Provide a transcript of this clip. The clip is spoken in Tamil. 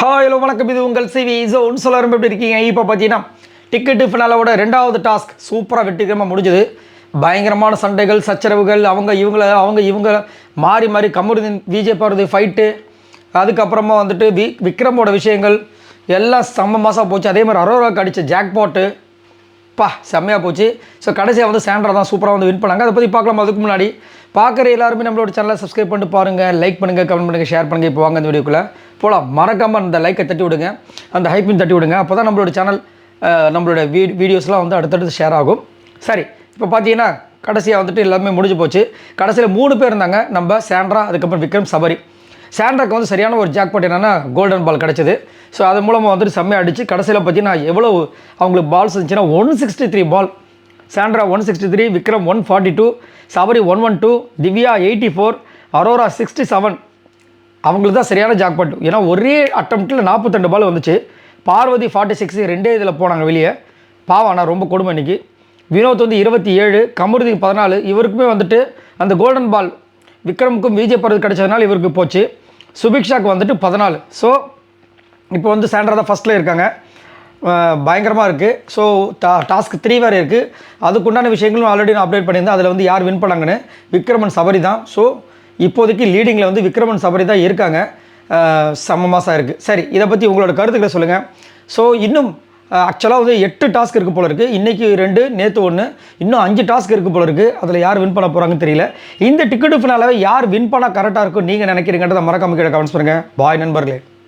ஹலோ வணக்கம். இது உங்கள் சிவி ஜோன். சொல்லரும் எப்படி இருக்கீங்க? இப்போ பார்த்தீங்கன்னா டிக்கெட்டு ஃபினாலோட 2வது டாஸ்க் சூப்பராக வெற்றிகரமாக முடிஞ்சது. பயங்கரமான சண்டைகள், சச்சரவுகள், அவங்க மாறி மாறி கமருதீன் விஜய் போகிறது ஃபைட்டு, அதுக்கப்புறமா வந்துட்டு விக்ரமோட விஷயங்கள் எல்லாம் செம்ம மாசாக போச்சு. அதே மாதிரி அரோராவுக்கு அடித்த ஜாக்பாட்டு செம்மையாக போச்சு. ஸோ கடைசியாக வந்து சாண்ட்ரா தான் சூப்பராக வந்து வின் பண்ணாங்க. அதை பற்றி பார்க்கலாம். அதுக்கு முன்னாடி பார்க்குற எல்லாருமே நம்மளோட சேனலை சப்ஸ்கிரைப் பண்ணிட்டு பாருங்கள், லைக் பண்ணுங்கள், கமெண்ட் பண்ணுங்கள், ஷேர் பண்ணுங்கள். இப்போ வாங்க இந்த வீடியோக்குள்ளே போகலாம். மறக்காமல் அந்த லைக்கை தட்டி விடுங்க, அந்த ஹைப்பின் தட்டி விடுங்க. அப்போ தான் நம்மளோட சேனல் நம்மளோட வீடியோஸ்லாம் வந்து அடுத்தடுத்து ஷேர் ஆகும். சரி, இப்போ பார்த்தீங்கன்னா கடைசியாக வந்துட்டு எல்லாமே முடிஞ்சு போச்சு. கடைசியில் 3 பேர் இருந்தாங்க, நம்ம சாண்ட்ரா, அதுக்கப்புறம் விக்ரம், சபரி. சாண்ட்ராக்கு வந்து சரியான ஒரு ஜாக்பாட் என்னென்னா கோல்டன் பால் கிடச்சிது. ஸோ அது மூலமாக வந்துட்டு செம்மையாக அடிச்சு கடைசியில் பார்த்தீங்கன்னா எவ்வளோ அவங்களுக்கு பால்ஸ் இருந்துச்சுன்னா 163 பால். சாண்ட்ரா 163, விக்ரம் 142, சபரி 112, திவ்யா 84, அரோரா 67. அவங்களுக்கு தான் சரியான ஜாக்பாட். ஏன்னா ஒரே அட்டம்ப்டில் 42 பால் வந்துச்சு. பார்வதி 46, 2 இதில் போனாங்க வெளியே. பாவம், ஆனால் ரொம்ப கொடுமை இன்றைக்கி. வினோத் வந்து 27, கமருதீன் 14. இவருக்குமே வந்துட்டு அந்த கோல்டன் பால் விக்ரமுக்கும் விஜய் போகிறது கிடைச்சதுனால இவருக்கு போச்சு. சுபிக்ஷாக்கு வந்துட்டு 14. ஸோ இப்போ வந்து சாண்ட்ரா தான் ஃபஸ்ட்டில் இருக்காங்க. பயங்கரமாக இருக்குது. ஸோ டாஸ்க் 3 வேறு இருக்குது. அதுக்குண்டான விஷயங்களும் ஆல்ரெடி நான் அப்டேட் பண்ணியிருந்தேன். அதில் வந்து யார் வின் பண்ணாங்கன்னு விக்ரமன் சபரி தான். ஸோ இப்போதைக்கு லீடிங்கில் வந்து விக்ரமன் சபரி தான் இருக்காங்க. செம்ம மாதம் இருக்குது. சரி, இதை பற்றி உங்களோட கருத்துக்களை சொல்லுங்கள். ஸோ இன்னும் ஆக்சுவலாக வந்து 8 டாஸ்க் இருக்குது போல இருக்குது. இன்றைக்கி 2, நேற்று 1, இன்னும் 5 டாஸ்க் இருக்குது போல இருக்குது. அதில் யார் வின் பண்ண போகிறாங்கன்னு தெரியல. இந்த டிக்கெட்டு ஃபினாலாவே யார் வின் பண்ணால் கரெக்டாக இருக்கும் நீங்கள் நினைக்கிறீங்கன்றதை மறக்காம கீழே கமெண்ட்ஸ் பண்ணுங்கள். பாய் நண்பர்களே.